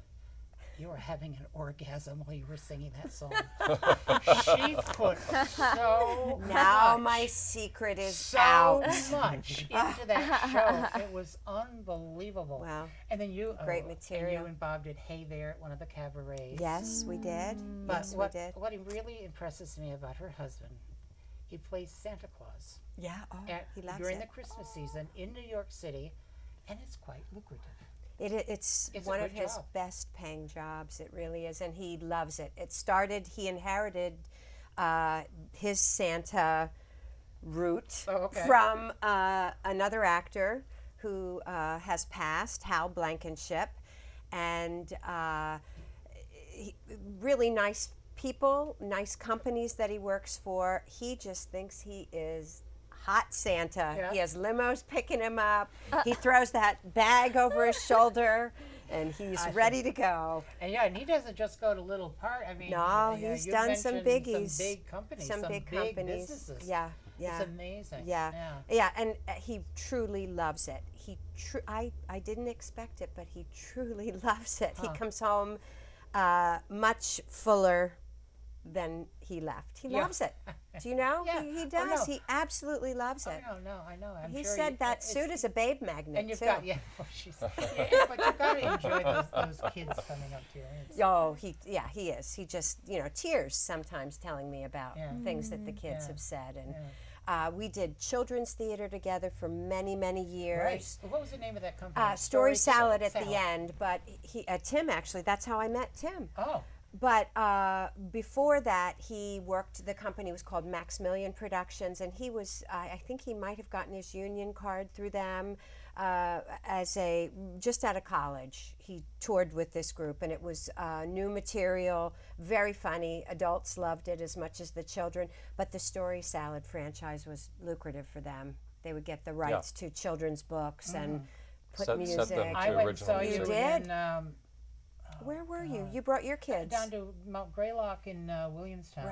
you were having an orgasm while you were singing that song. She put so Now much, my secret is so out. much into that show. It was unbelievable. Wow. And then you Great and material. you and Bob did Hey There at one of the cabarets. Yes, we did. But Yes, what, we did. what really impresses me about her husband, he plays Santa Claus Yeah. Oh, he loves during it. the Christmas season in New York City, and it's quite lucrative. It's It's a one of good his job. best paying jobs. It really is, and he loves it. He inherited his Santa route Oh, okay. from another actor who has passed, Hal Blankenship, and really nice people, nice companies that he works for. He just thinks he is hot Santa. Yeah. He has limos picking him up. He throws that bag over his shoulder, and he's ready to go. And yeah, and he doesn't just go to little part. I mean, No, yeah, he's you done some mentioned biggies, some big companies, some big companies. businesses. Yeah, yeah. It's amazing. Yeah, yeah. yeah, and he truly loves it. I didn't expect it, but he truly loves it. He comes home much fuller than he left. He Yeah. loves it. Do you know? Yeah. He Oh, does. no. He absolutely loves it. I know. I'm He sure said that it's- suit is a babe magnet And you've too. got well, yeah, but you've got to enjoy those kids coming up to you. It's- Oh, he is. He just, tears sometimes telling me about things that the kids Yeah. have said. And we did children's theater together for many, many years. Right. What was the name of that company? Story Salad at the end, but Tim actually, that's how I met Tim. Oh, But before that, he worked, the company was called Maximilian Productions, and he was, I think he might have gotten his union card through them just out of college. He toured with this group, and it was new material, very funny. Adults loved it as much as the children, but the Story Salad franchise was lucrative for them. They would get the rights to children's books and put Set music. them I to went and saw original you music. did? in Where were you? You brought your kids. down to Mount Greylock in Williamstown.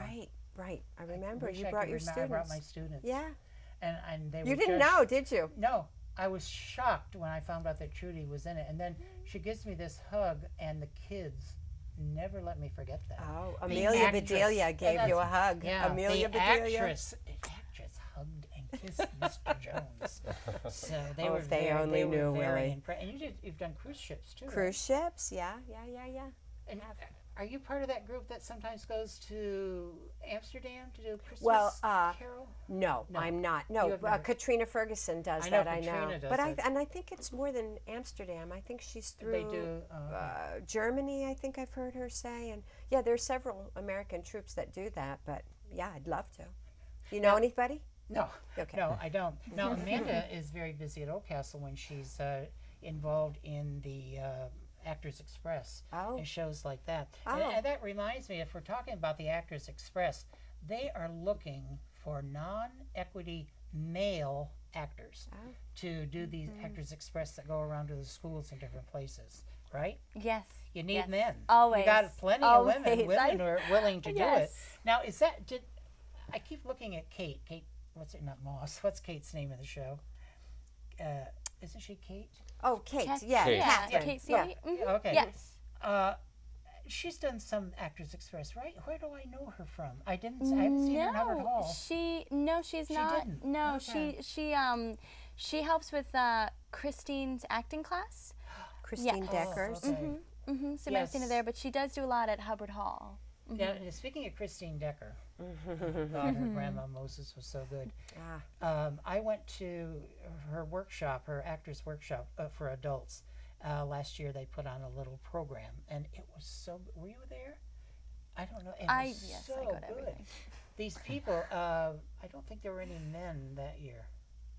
Right. I remember. Wish You I brought could your remember. students. I brought my students. Yeah. And they You were didn't just- know, did you? No, I was shocked when I found out that Trudy was in it, and then she gives me this hug, and the kids never let me forget that. Oh, The Amelia actress- Bedelia and gave you a that's- hug. Yeah, Amelia the Bedelia. actress hugged and kissed Mr. Jones. So they Oh, were if they very, only they were knew, very Willie. And you've done cruise ships too. right? Cruise ships, yeah. And are you part of that group that sometimes goes to Amsterdam to do Christmas Well, Carol? No, No. I'm not. You No, have never- Katrina Ferguson does I know that. I know. Katrina does But it. I think it's more than Amsterdam. I think she's through They do. Germany. I think I've heard her say, and yeah, there's several American troops that do that. But yeah, I'd love to. You know anybody? No, Okay. no, I don't. Now Amanda is very busy at Oldcastle when she's involved in the Actors Express Oh. and shows like that. Oh. And that reminds me, if we're talking about the Actors Express, they are looking for non-equity male actors to do these Actors Express that go around to the schools in different places, right? Yes. You need yes. men. Always. You got plenty Always. of women. Women who are willing to do it. Yes. Now, I keep looking at Kate. Kate, what's it? Not Moss. What's Kate's name of the show? Isn't she Kate? Oh, Kate. Kath- Yeah, Kate. Catherine. Kate Yeah. Seeley? Mhm. Okay. Yes. She's done some Actors Express, right? Where do I know her from? I haven't seen her in Hubbard Hall. She's not. didn't? No, Okay. she helps with Christine's acting class. Christine Yeah. Deckers. Oh, okay. So I've seen her Yes. there, but she does do a lot at Hubbard Hall. Now, speaking of Christine Decker, God, her grandma Moses was so good. I went to her workshop, her actress workshop for adults. Last year they put on a little program, and it was so. Were you there? I don't know. It was Yes, so I go to good. everything. These people. I don't think there were any men that year.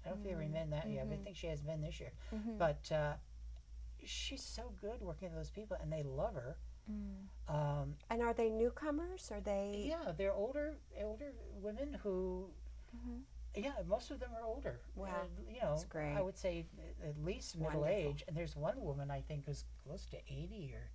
I don't think there were any men that year. I think she has men this year. But she's so good working with those people, and they love her. And are they newcomers? Are they? Yeah, they're older women who. Yeah, most of them are older. Wow, You know, that's great. I would say at least middle Wonderful. age. And there's one woman I think who's close to 80 or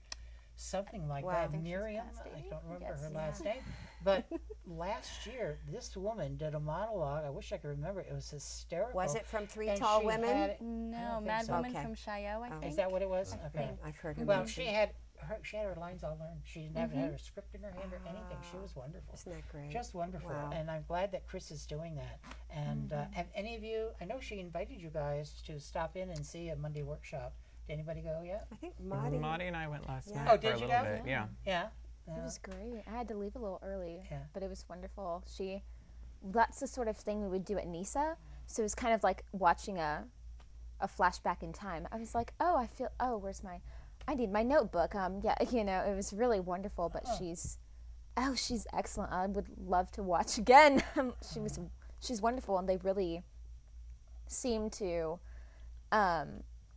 something like Wow. I that. think she's Miriam, past I 80, don't remember yes. her last name. But last year, this woman did a monologue. I wish I could remember. It was hysterical. Was it from Three And Tall she Women? had- I No, don't Mad think so. Woman Okay. from Chaillot, I think. Is that what it was? Okay. I've heard her Well, mentioned. she had her lines all learned. She didn't have to have a script in her hand or anything. She was wonderful. Isn't that great? Just wonderful. Wow. And I'm glad that Chris is doing that. And have any of you, I know she invited you guys to stop in and see a Monday workshop. Did anybody go yet? I think Maudie. Maudie and I went last Yeah. night Oh, for did a you little go? bit. Yeah. Yeah. It was great. I had to leave a little early, Yeah. but it was wonderful. That's the sort of thing we would do at NISA. So it was kind of like watching a a flashback in time. I was like, oh, I need my notebook. Yeah, it was really wonderful. But she's excellent. I would love to watch again. She's wonderful, and they really seem to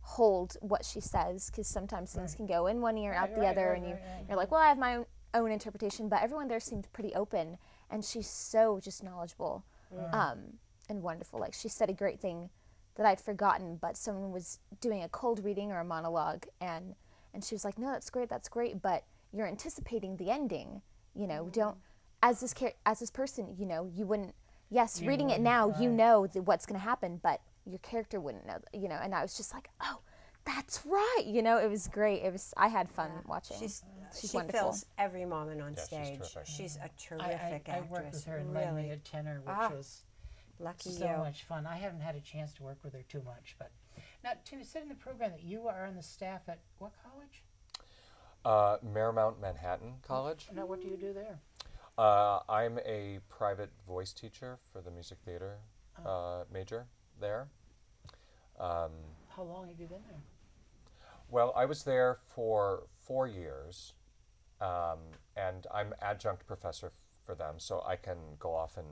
hold what she says, because sometimes things can go in one ear, out the other, and you're like, well, I have my own interpretation. But everyone there seemed pretty open, and she's so just knowledgeable and wonderful. Like, she said a great thing that I'd forgotten, but someone was doing a cold reading or a monologue, and she was like, no, that's great, but you're anticipating the ending. Don't, as this person, you wouldn't, reading it now, what's going to happen, but your character wouldn't know, and I was just like, oh, that's right. It was great. I had fun watching. She wonderful. Fills every moment on stage. She's a terrific actress. I worked with her in really. Lend Me a Tenor, which was lucky so you. much fun. I haven't had a chance to work with her too much, but now, Tim, you said in the program that you are on the staff at what college? Marymount Manhattan College. Now, what do you do there? I'm a private voice teacher for the music theater major there. How long have you been there? Well, I was there for 4 years, and I'm adjunct professor for them, so I can go off and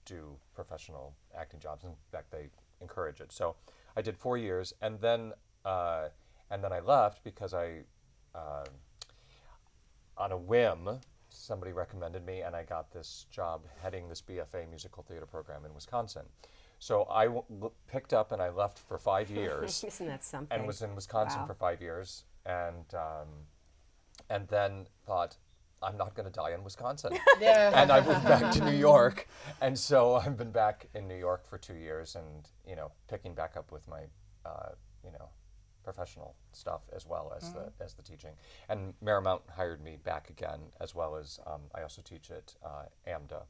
do professional acting jobs. In fact, they encourage it. So I did 4 years, and then I left because on a whim, somebody recommended me, and I got this job heading this BFA musical theater program in Wisconsin. So I picked up and I left for 5 years. Isn't that something? And was in Wisconsin for 5 years, and then thought, I'm not going to die in Wisconsin. And I moved back to New York, and so I've been back in New York for 2 years, and picking back up with my professional stuff as well as the teaching. And Marymount hired me back again, as well as I also teach at AMDA.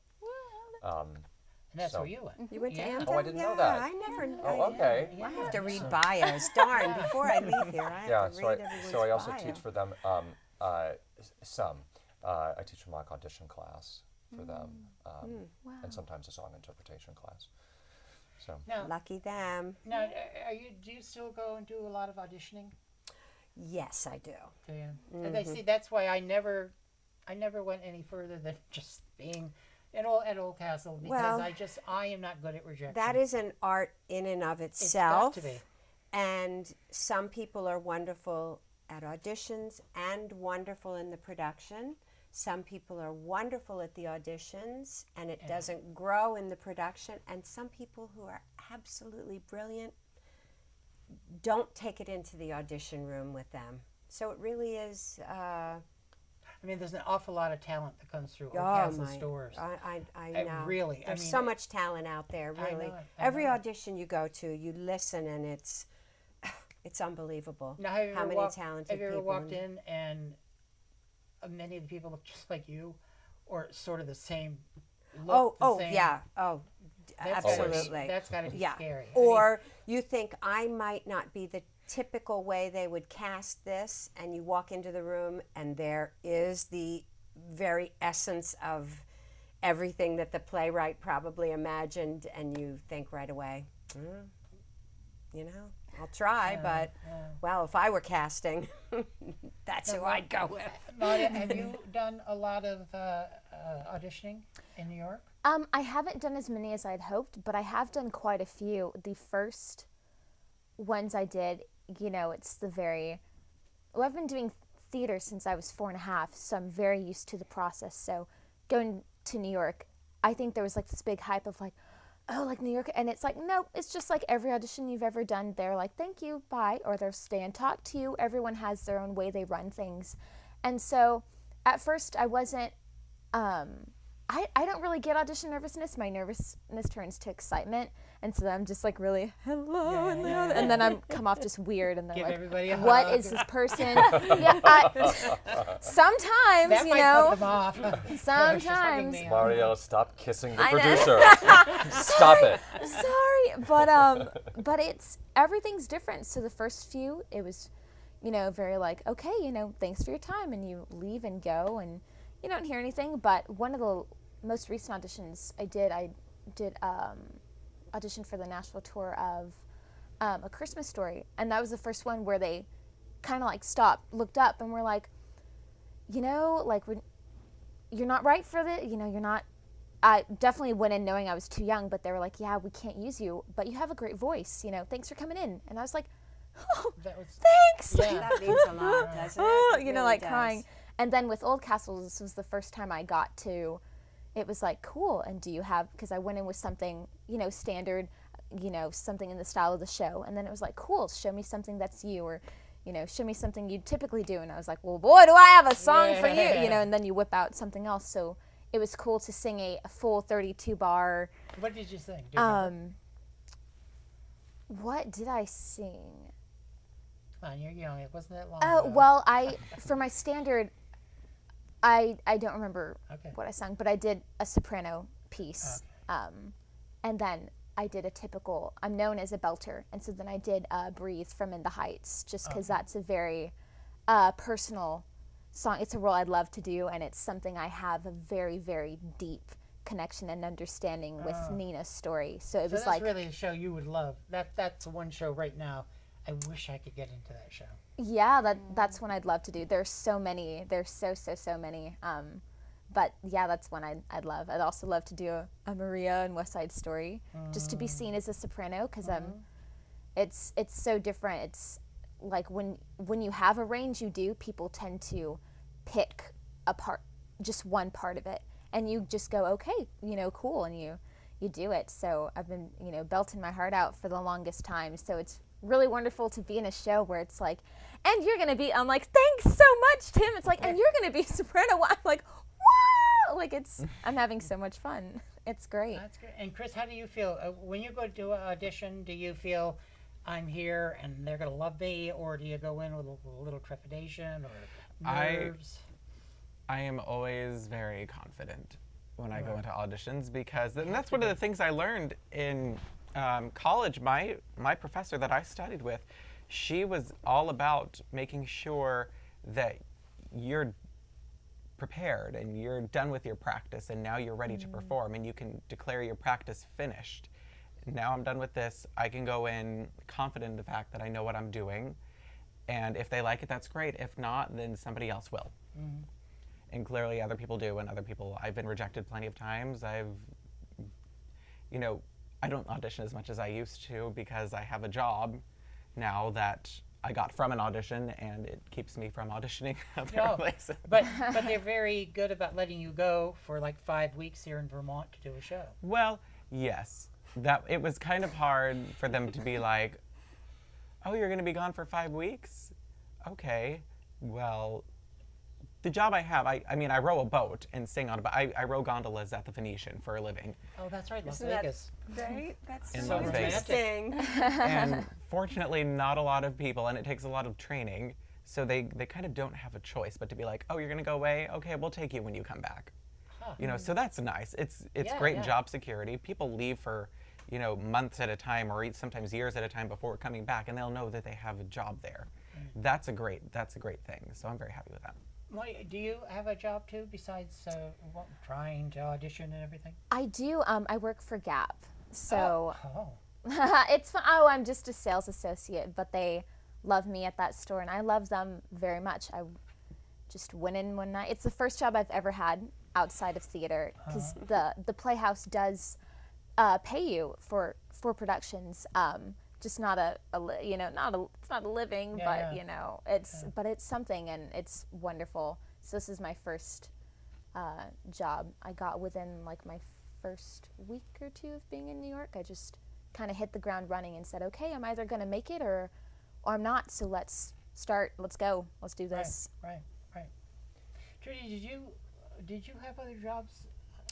And that's where you went. You went to AMDA? Oh, I didn't know that. I never knew. Oh, okay. I have to read bios. Darn, before I leave here, I have to read everyone's so I also bio. teach for them some. I teach a mock audition class for them, and sometimes a song interpretation class. So Now, Lucky them. now, do you still go and do a lot of auditioning? Yes, I do. Do you? And they see that's why I never went any further than just being at Oldcastle, because Well, I am not good at rejection. That is an art in and of It's itself. got to be. And some people are wonderful at auditions and wonderful in the production. Some people are wonderful at the auditions and it doesn't grow in the production. And some people who are absolutely brilliant don't take it into the audition room with them. So it really is. I mean, there's an awful lot of talent that comes through Oh Oldcastle's doors. I It know. really, There's I mean, so much talent out there, I really. know it, I Every know it. audition you go to, you listen, and it's unbelievable. Now, have you how ever many walked, talented have you ever people. walked in and many of the people look just like you, or sort of the same look? the same? Yeah. Oh, That's absolutely. That's got to be Yeah. scary. Or you think I might not be the typical way they would cast this, and you walk into the room, and there is the very essence of everything that the playwright probably imagined, and you think right away, I'll try, but, well, if I were casting, that's who I'd go with. Nadia, have you done a lot of auditioning in New York? I haven't done as many as I'd hoped, but I have done quite a few. The first ones I did, it's I've been doing theater since I was 4.5, so I'm very used to the process. So going to New York, I think there was like this big hype of like, oh, like New York, and it's like, no, it's just like every audition you've ever done. They're like, thank you, bye, or they'll stay and talk to you. Everyone has their own way they run things. And so at first I wasn't, I don't really get audition nervousness. My nervousness turns to excitement, and so I'm just like really hello, and then I'm come off just weird, and they're Give like, everybody a what hug. is this person? Sometimes, That might put them off. She's hugging sometimes. me. Marielle, stop kissing the I know. producer. Stop it. Sorry, but it's everything's different. So the first few, it was, very like, okay, thanks for your time, and you leave and go, and you don't hear anything. But one of the most recent auditions I did audition for the Nashville tour of A Christmas Story, and that was the first one where they kind of like stopped, looked up, and were like, you know, like you're not right for the, you know, you're not. I definitely went in knowing I was too young, but they were like, yeah, we can't use you, but you have a great voice, you know, thanks for coming in. And I was like, oh, thanks. Yeah. That means a lot, doesn't it? Oh, It you know, really like does. crying. And then with Oldcastle, this was the first time I got to, it was like, cool, and do you have, because I went in with something, you know, standard, you know, something in the style of the show, and then it was like, cool, show me something that's you, or, you know, show me something you typically do. And I was like, well, boy, do I have a song for you, you know, and then you whip out something else. So it was cool to sing a full 32 bar. What did you sing? Do you remember? What did I sing? Come on, you're young. It wasn't that long Oh, ago. well, for my standard, I don't remember Okay. what I sang, but I did a soprano piece. And then I did a typical, I'm known as a belter, and so then I did Breathe from In the Heights, just because that's a very personal song. It's a role I'd love to do, and it's something I have a very, very deep connection and understanding with Nina's story. So it So was that's like, really a show you would love. That's one show right now. I wish I could get into that show. yeah, that's one I'd love to do. There's so many. There's so many. But yeah, that's one I'd love. I'd also love to do a Maria and West Side Story, just to be seen as a soprano, because it's so different. It's like when you have a range you do, people tend to pick a part, just one part of it, and you just go, okay, you know, cool, and you do it. So I've been, you know, belting my heart out for the longest time. So it's really wonderful to be in a show where it's like, and you're gonna be, I'm like, thanks so much, Tim. It's like, and you're gonna be soprano. I'm like, wow, like I'm having so much fun. It's great. That's great. And Chris, how do you feel when you go to an audition? Do you feel I'm here and they're gonna love me, or do you go in with a little trepidation or nerves? I am always very confident when I go into auditions, because and that's one of the things I learned in college. My professor that I studied with, she was all about making sure that you're prepared and you're done with your practice and now you're ready to perform and you can declare your practice finished. Now I'm done with this. I can go in confident in the fact that I know what I'm doing, and if they like it, that's great. If not, then somebody else will. And clearly other people do, and other people, I've been rejected plenty of times. You know, I don't audition as much as I used to because I have a job now that I got from an audition, and it keeps me from auditioning other places. But they're very good about letting you go for like 5 weeks here in Vermont to do a show. Well, yes. That it was kind of hard for them to be like, oh, you're going to be gone for 5 weeks? Okay. Well, the job I have, I mean, I row a boat and sing on a boat. I row gondolas at the Venetian for a living. Oh, that's right, Las Isn't that Vegas. Right? That's In so Las Vegas. interesting. And fortunately, not a lot of people, and it takes a lot of training, so they kind of don't have a choice but to be like, oh, you're going to go away? Okay, we'll take you when you come back. You know, so that's nice. It's great job security. People leave for, you know, months at a time or sometimes years at a time before coming back, and they'll know that they have a job there. That's a great thing. So I'm very happy with that. Molly, do you have a job too besides trying to audition and everything? I do. I work for Gap, so Oh. it's fun. Oh, I'm just a sales associate, but they love me at that store, and I love them very much. I just went in one night. It's the first job I've ever had outside of theater, because the Playhouse does pay you for productions. Just not it's not a living, but you know, but it's something, and it's wonderful. So this is my first job I got within like my first week or two of being in New York. I just kind of hit the ground running and said, okay, I'm either going to make it or I'm not. So let's start. Let's go. Let's do this. Right. Trudy, did you have other jobs?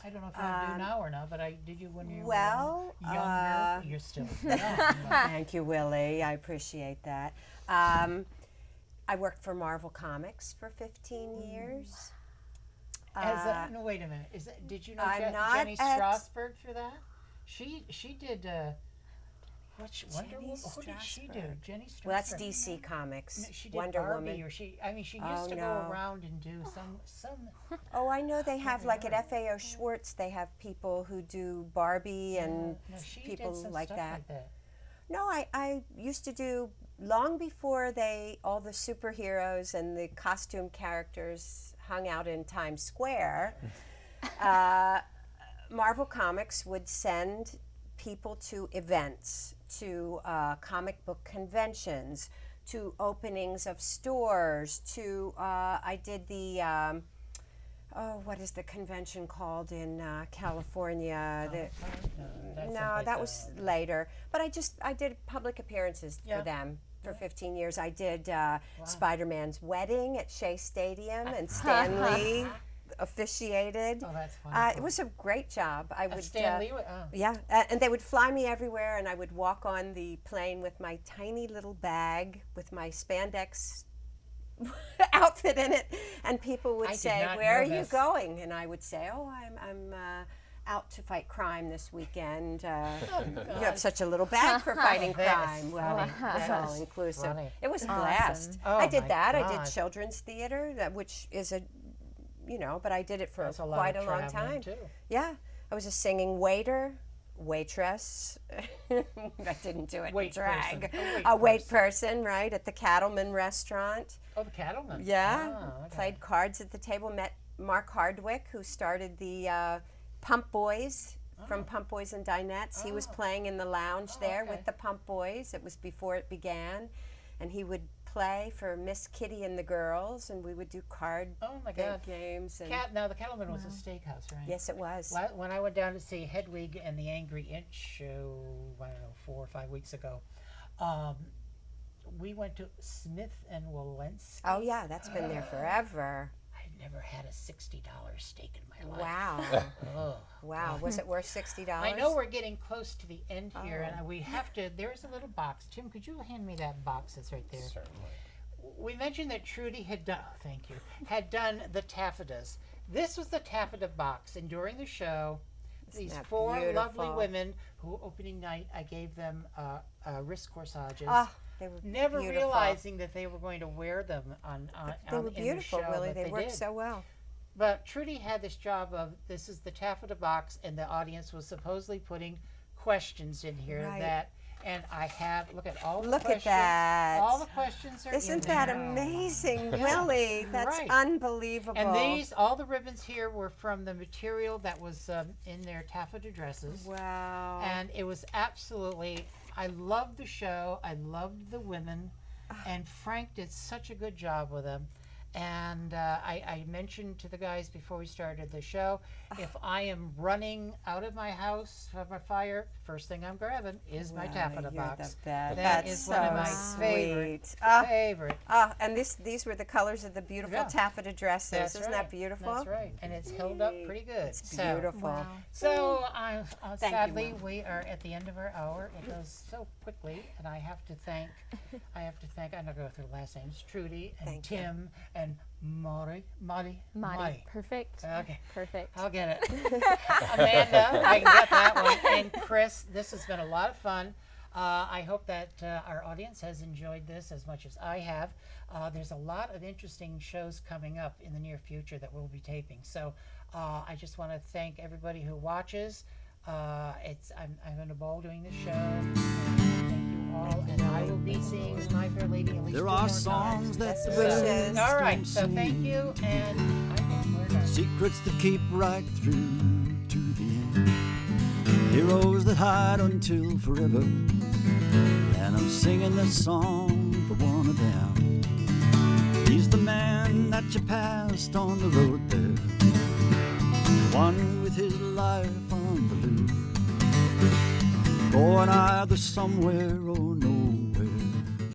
I don't know if you do now or not, but did you when you Well, were younger? You're still young. Thank you, Willie. I appreciate that. I worked for Marvel Comics for 15 years. No, wait a minute. Did you know I'm not Jenny at- Strasberg for that? She did. Wonder Woman. Who did she do? Strasberg. Jenny Strasberg. Well, that's DC Comics. No, she did Wonder Barbie, Woman. or she used Oh, to go no. around and do some. Oh, I know they have, like at FAO Schwartz, they have people who do Barbie and No, she people did some like stuff that. like that. No, I used to do, long before all the superheroes and the costume characters hung out in Times Square, Marvel Comics would send people to events, to comic book conventions, to openings of stores, to, I did the, what is the convention called in California? That was later. But I did public appearances for them for 15 years. I did Spider-Man's wedding at Shea Stadium, and Stan Lee officiated. Oh, that's wonderful. It was a great job. I would Stan Lee? yeah, and they would fly me everywhere, and I would walk on the plane with my tiny little bag with my spandex outfit in it, and people would say, "Where are you going?" And I would say, "Oh, I'm out to fight crime this weekend." You have such a little bag for fighting crime. Well, that's all inclusive. Funny. It was a blast. Oh, I did my that. I God. did children's theater, which is but I did it for That's a lot quite of a long traveling, time. too. Yeah, I was a singing waiter, waitress. I didn't do it Wait in drag. person. A wait person, right, at the Cattleman restaurant. Oh, the Cattleman. Yeah, Oh, okay. played cards at the table. Met Mark Hardwick, who started the Pump Boys from Pump Boys and Dinettes. He was playing in the lounge there with the Pump Boys. It was before it began, and he would play for Miss Kitty and the girls, and we would do card Oh my God. games. And Now the Cattleman was a steakhouse, right? yes, it was. When I went down to see Hedwig and the Angry Inch, I don't know, 4 or 5 weeks ago, we went to Smith and Wollensky. Oh yeah, that's been there forever. I'd never had a $60 steak in my life. Wow. Ugh. Wow. Was it worth $60? I know we're getting close to the end here, and we have to. There's a little box. Tim, could you hand me that box that's right there? Certainly. We mentioned that Trudy had done. Thank you. Had done the taffetas. This was the taffeta box, and during the show, these that 4 lovely beautiful? women who opening night, I gave them wrist corsages. Oh, they were Never beautiful. realizing that they were going to wear them on They were in the beautiful, show, really. but They worked did. so well. But Trudy had this job of, this is the taffeta box, and the audience was supposedly putting questions in here Right. and I have, look at all the Look questions. at that. All the questions are in Isn't that there. amazing, Willie? That's Right. unbelievable. And all the ribbons here were from the material that was in their taffeta dresses. Wow. And it was absolutely, I loved the show. I loved the women. And Frank did such a good job with them. And I mentioned to the guys before we started the show, if I am running out of my house from a fire, first thing I'm grabbing is my taffeta You're box. the best. That That's is so one of my sweet. favorite. And these were the colors of the beautiful Yeah. taffeta dresses. That's Isn't right. that beautiful? That's right. And it's held up pretty good. It's beautiful. So sadly, Will. we are at the end of our hour. It goes so quickly, and I have to thank. I'm not going to go through the last names. Trudy and Thank you. Tim and Marty. Perfect. Okay. Perfect. I'll get it. Amanda, I can get that one. And Chris, this has been a lot of fun. I hope that our audience has enjoyed this as much as I have. There's a lot of interesting shows coming up in the near future that we'll be taping. So I just want to thank everybody who watches. I'm having a ball doing this show. Thank you all, and I will be seeing My Fair Lady at least There 2 are more songs times. that Best the wishes. birds All right, don't so thank sing. you, and I think we're done. Secrets that keep right through to the end. Heroes that hide until forever. And I'm singing this song for one of them. He's the man that you passed on the road there. The one with his life on the loose. Going either somewhere or nowhere.